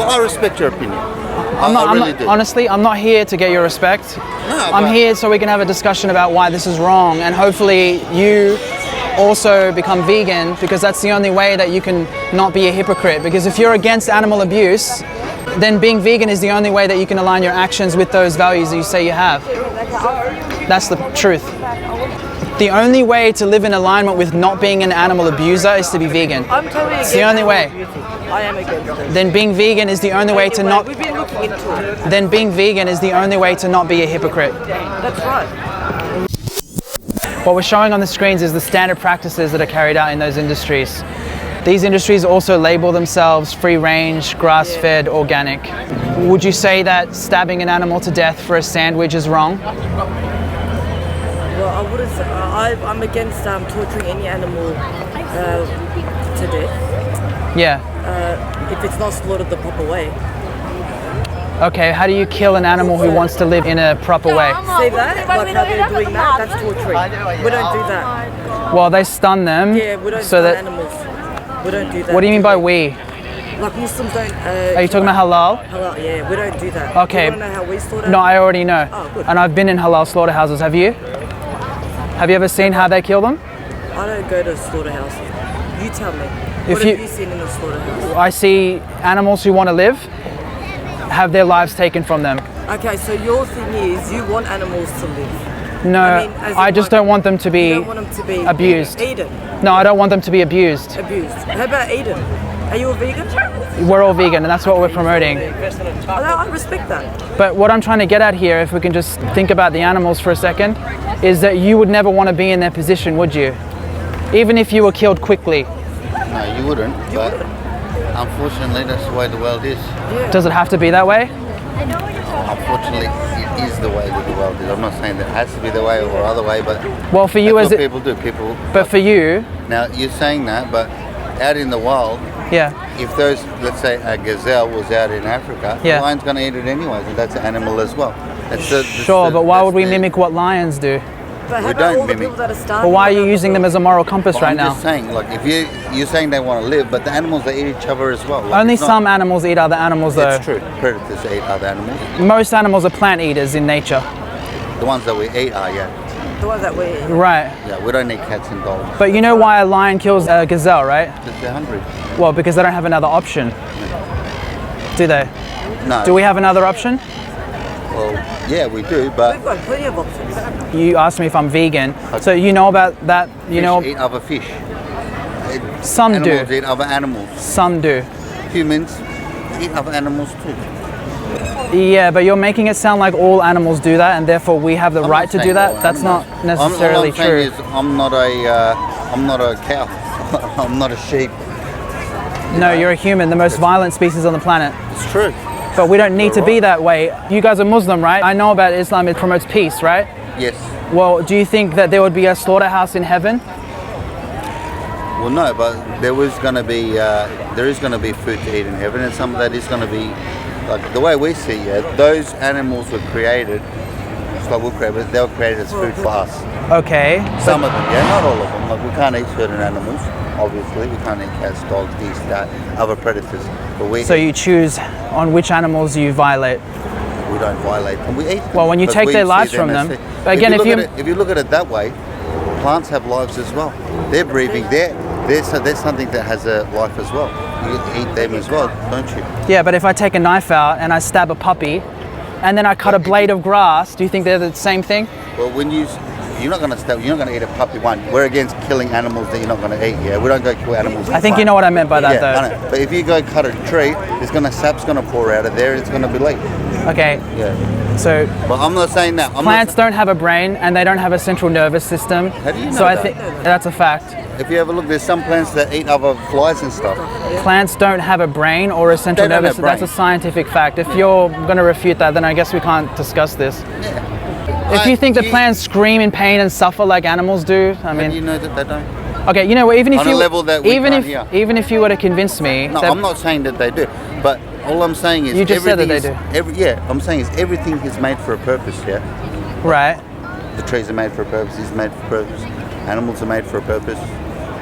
I respect your opinion. I really do. Honestly, I'm not here to get your respect. No, I'm here so we can have a discussion about why this is wrong, and hopefully you also become vegan, because that's the only way that you can not be a hypocrite. Because if you're against animal abuse, then being vegan is the only way that you can align your actions with those values that you say you have. That's the truth. The only way to live in alignment with not being an animal abuser is to be vegan. I'm totally It's the only way. I am against it. Then being vegan is the only way to not. We've been looking into it. Then being vegan is the only way to not be a hypocrite. That's right. What we're showing on the screens is the standard practices that are carried out in those industries. These industries also label themselves free range, grass-fed, organic. Would you say that stabbing an animal to death for a sandwich is wrong? Well, I wouldn't say, I'm against torturing any animal to death Yeah. if it's not slaughtered the proper way. Okay, how do you kill an animal who wants to live in a proper way? See that? Like how they're doing that? That's torturing. We don't do that. Well, they stun them. Yeah, we don't so stun that. animals. We don't do that. What do you mean by we? Like Muslims don't. Are you talking about halal? Halal, yeah, we don't do that. Okay. You want to know how we slaughter? No, I already know. Oh, good. And I've been in halal slaughterhouses. Have you? Have you ever seen how they kill them? I don't go to slaughterhouses. You tell me. If What you- have you seen in a slaughterhouse? I see animals who want to live have their lives taken from them. Okay, so your thing is you want animals to live. No, I mean, as in I just like- don't want them to You be don't want them to be abused. eaten, No, I don't want them to be abused. abused. How about eaten? Are you a vegan? We're all vegan, and that's what we're promoting. I respect that. But what I'm trying to get at here, if we can just think about the animals for a second, is that you would never want to be in their position, would you? Even if you were killed quickly. No, you wouldn't. But unfortunately, that's the way the world is. Does it have to be that way? Unfortunately, it is the way that the world is. I'm not saying that it has to be the way or other way, but Well, for you, that's as what it, people do. People. but for you, Now you're saying that, but out in the wild, yeah. if those, let's say, a gazelle was out in Africa, Yeah. the lion's going to eat it anyways, and that's an animal as well. Sure, but why would we mimic what lions do? But how We about don't all the mimic. people that are starving? But why are you using them as a moral compass right I'm now? just saying, like, if you're saying they want to live, but the animals they eat each other as well. Like, Only it's not- some animals eat other animals, though. It's true. Predators eat other animals. Most animals are plant eaters in nature. The ones that we eat are, yeah. The ones that we Right. Yeah, we don't eat cats and dogs. But you know why a lion kills a gazelle, right? Because they're hungry. Well, because they don't have another option. Do they? No. Do we have another option? Well, yeah, we do, but We've got plenty of options. You asked me if I'm vegan. So you know about that, you fish know, eat other fish. some Animals do. eat other animals. Some do. Humans eat other animals too. Yeah, but you're making it sound like all animals do that, and therefore we have the I'm right not to do saying that. all That's not animals. necessarily all I'm saying true. is I'm not a cow. I'm not a sheep. No, you're a human, the most violent species on the planet. It's true. But we don't need to be that way. You guys are Muslim, right? I know about Islam, it promotes peace, right? Yes. Well, do you think that there would be a slaughterhouse in heaven? Well, no, but there is going to be food to eat in heaven, and some of that is going to be, like the way we see it. Those animals were created. It's like we're created. They were created as food for us. Okay. Some of them, yeah, not all of them. Like we can't eat certain animals. Obviously, we can't eat cats, dogs, geese, that, other predators. But we So you choose on which animals you violate. we don't violate them. We eat them. Well, when you But take we their see lives from as them- food. again, if if you look at it that way, plants have lives as well. They're breathing. There's something that has a life as well. You eat them as well, don't you? Yeah, but if I take a knife out and I stab a puppy, and then I cut a blade of grass, do you think they're the same thing? Well, you're not going to eat a puppy one. We're against killing animals that you're not going to eat. Yeah, we don't go kill animals. I think you know what I meant by that, Yeah, I though. know. But if you go cut a tree, sap's going to pour out of there. It's going to be late. Okay, Yeah. so But I'm not saying that. plants don't have a brain and they don't have a central nervous system. How do you know so I that? think that's a fact. If you ever look, there's some plants that eat other flies and stuff. Plants don't have a brain or a central They don't nervous have system. That's a brains. scientific fact. If you're going to refute that, then I guess we can't discuss this. Yeah. If you think that plants scream in pain and suffer like animals do, I How do you mean, know that they don't? okay, you know what? Even if On a you, level that we even can't if, hear. even if you were to convince me, No, that, I'm not saying that they do. But all I'm saying is You just said that they I'm saying is everything is made for a purpose. Yeah. right? The trees are made for a purpose. It's made for a purpose. Animals are made for a purpose.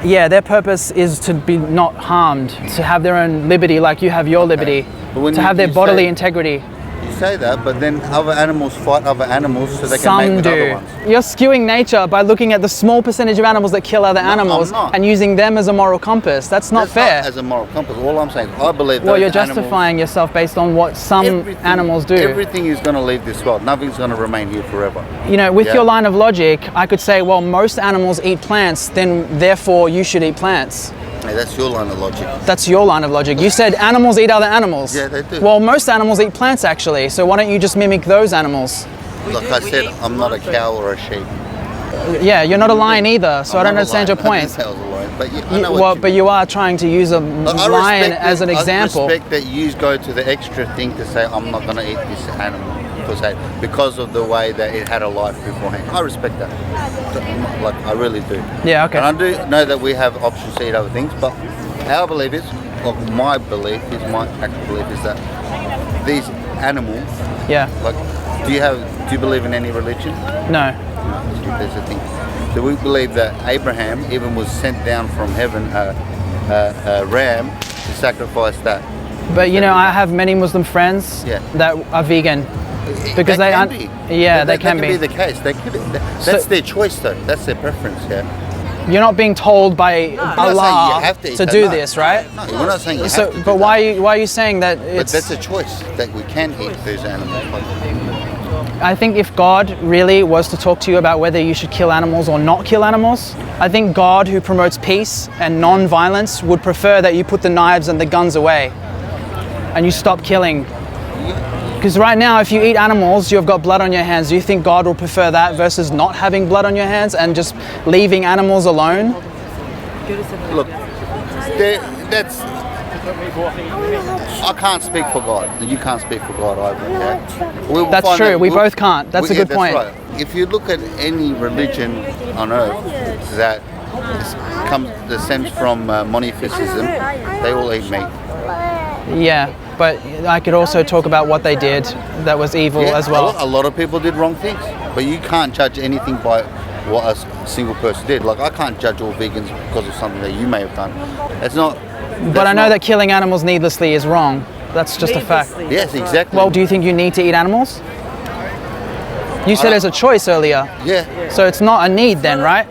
Yeah, their purpose is to be not harmed, to have their own liberty like you have your liberty. But when to have their you bodily say, integrity. You say that, but then other animals fight other animals so they can Some mate with other do. ones. You're skewing nature by looking at the small percentage of animals that kill other animals I'm not. and using them as a moral compass. That's not That's fair. Not as a moral compass. All I'm saying, I believe. Well, those you're animals- justifying yourself based on what some animals do. Everything is going to leave this world. Nothing's going to remain here forever. You know, with Yeah. your line of logic, I could say, well, most animals eat plants, then therefore you should eat plants. Hey, that's your line of logic. That's your line of logic. You said animals eat other animals. Yeah, they do. Well, most animals eat plants actually, so why don't you just mimic those animals? Like I said, I'm not a cow or a sheep. Yeah, you're not a lion either, so I don't understand your point. I didn't say I was a lion, but I know what Well, you but mean. you are trying to use a Look, I lion respect as an that- example. I respect that you go to the extra thing to say I'm not going to eat this animal because of the way that it had a life beforehand. I respect that. Like I really do. Yeah, okay. And I do know that we have options to eat other things, but our belief is, well, my actual belief is that these animals, Yeah, like, do you believe in any religion? no. There's a thing. So we believe that Abraham even was sent down from heaven a ram to sacrifice that. But you know, I have many Muslim friends Yeah. that are vegan. Because That they can aren't- be. yeah, That- they that can be be. the case. That's their choice, though. That's their preference. Yeah. You're not being told by not saying Allah you have to eat to that, do no. this, right? No, we're not saying you So, have to. but do why are you saying that that. But it's? that's a choice that we can eat those animals. I think if God really was to talk to you about whether you should kill animals or not kill animals, I think God, who promotes peace and non-violence, would prefer that you put the knives and the guns away and you stop killing. Because right now, if you eat animals, you've got blood on your hands. Do you think God will prefer that versus not having blood on your hands and just leaving animals alone? Look, that's. I can't speak for God. You can't speak for God either. Yeah? We'll That's find true. out- We both can't. That's a good point. Right. If you look at any religion on earth that stems from monotheism, they all eat meat. Yeah, but I could also talk about what they did that was evil Yeah, as well. A lot of people did wrong things, but you can't judge anything by what a single person did. Like I can't judge all vegans because of something that you may have done. It's not. But I know that killing animals needlessly is wrong. That's just a fact. Needlessly. Yes, exactly. Well, do you think you need to eat animals? You said it's a choice earlier, yeah, so it's not a need then, right?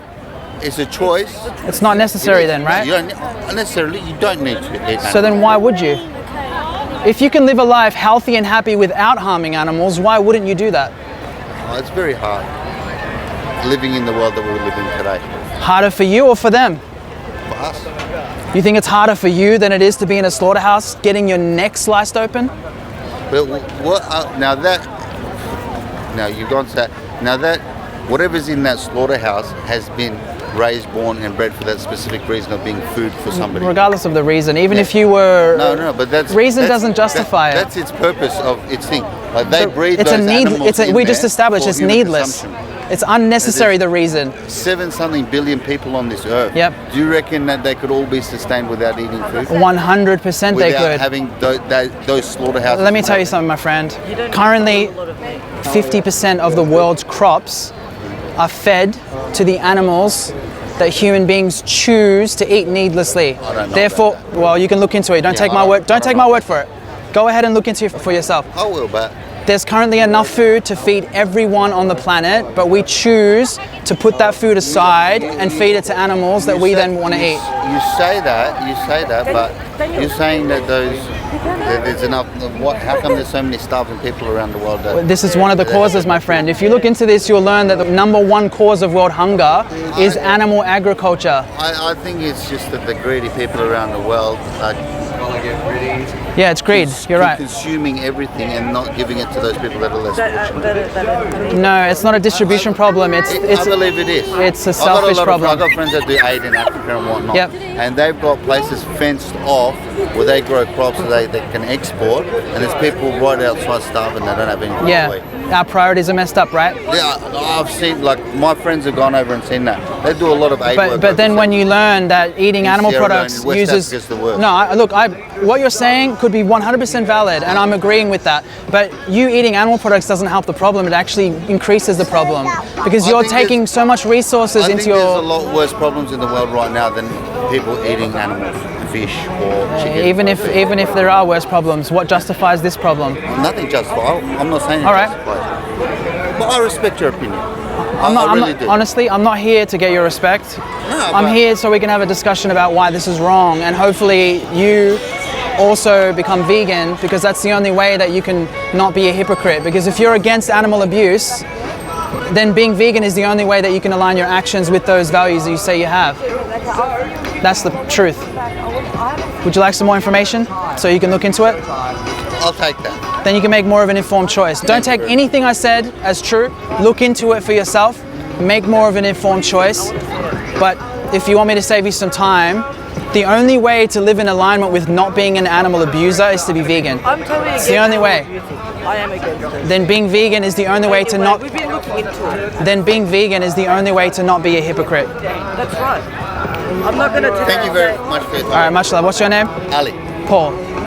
it's a choice. It's not necessary then, right? You don't necessarily. You don't need to eat. So then why would you? If you can live a life healthy and happy without harming animals, why wouldn't you do that? It's very hard living in the world that we live in today. Harder for you or for them? For us, You think it's harder for you than it is to be in a slaughterhouse getting your neck sliced open? but what? Now you've gone to that. Now that whatever's in that slaughterhouse has been raised, born, and bred for that specific reason of being food for somebody. Regardless of the reason, even Yeah. if you were... No, but that's Reason that's- doesn't justify it. That's its purpose of its thing. Like they breed it's those a need. animals It's a, in we just there established for it's human needless. consumption. It's unnecessary. The reason. 7-something billion people on this earth. Yep. Do you reckon that they could all be sustained without eating food? 100% they Without could. having those slaughterhouses? Let me tell you something, my friend. Currently, 50% of the world's crops are fed to the animals that human beings choose to eat needlessly. I don't know Therefore, about that. well, you can look into it. Don't Yeah, take I my don't- word. I Don't don't take know my word about for it. Go ahead and look into it for yourself. I will, but There's currently enough food to feed everyone on the planet, but we choose to put that food aside and feed it to animals that we then want to eat. You say that, but you're saying that there's enough. How come there's so many starving people around the world? This is one of the causes, my friend. If you look into this, you'll learn that the number one cause of world hunger is animal agriculture. I think it's just that the greedy people around the world are Yeah, it's greed. You're right. consuming everything and not giving it to those people that are less fortunate. No, it's not a distribution problem. I It's believe it is. it's a I've selfish problem. I've got friends that do aid in Africa and whatnot. Yep. And they've got places fenced off where they grow crops that they can export, and there's people right outside starving that don't have anything to Yeah, eat. our priorities are messed up, right? Yeah, I've seen, like, my friends have gone over and seen that. They do a lot of aid work. But then when you learn that eating In animal Sierra Leone, products West uses Africa's the worst. no, look, what you're saying could be 100% valid, and I'm agreeing with that. But you eating animal products doesn't help the problem; it actually increases the problem because I you're think taking so much resources I think into there's a your. lot worse problems in the world right now than people eating animals and fish or chicken. Even if there are worse problems, what justifies this problem? Nothing justifies. I'm not saying it All right. justifies. But I respect your opinion. I'm I really not, do. honestly, I'm not here to get your respect. No, I'm but- here so we can have a discussion about why this is wrong, and hopefully you also become vegan, because that's the only way that you can not be a hypocrite. Because if you're against animal abuse, then being vegan is the only way that you can align your actions with those values that you say you have. That's the truth. Would you like some more information so you can look into it? I'll take that. Then you can make more of an informed choice. Don't take anything I said as true. Look into it for yourself. Make more of an informed choice. But if you want me to save you some time, the only way to live in alignment with not being an animal abuser is to be vegan. I'm totally It's against the only way. I am against it. Then being vegan is the only way to not. We've been looking into it. Then being vegan is the only way to not be a hypocrite. That's right. I'm not going to. Thank you very much for your time. All right, much love. What's your name? Ali. Paul.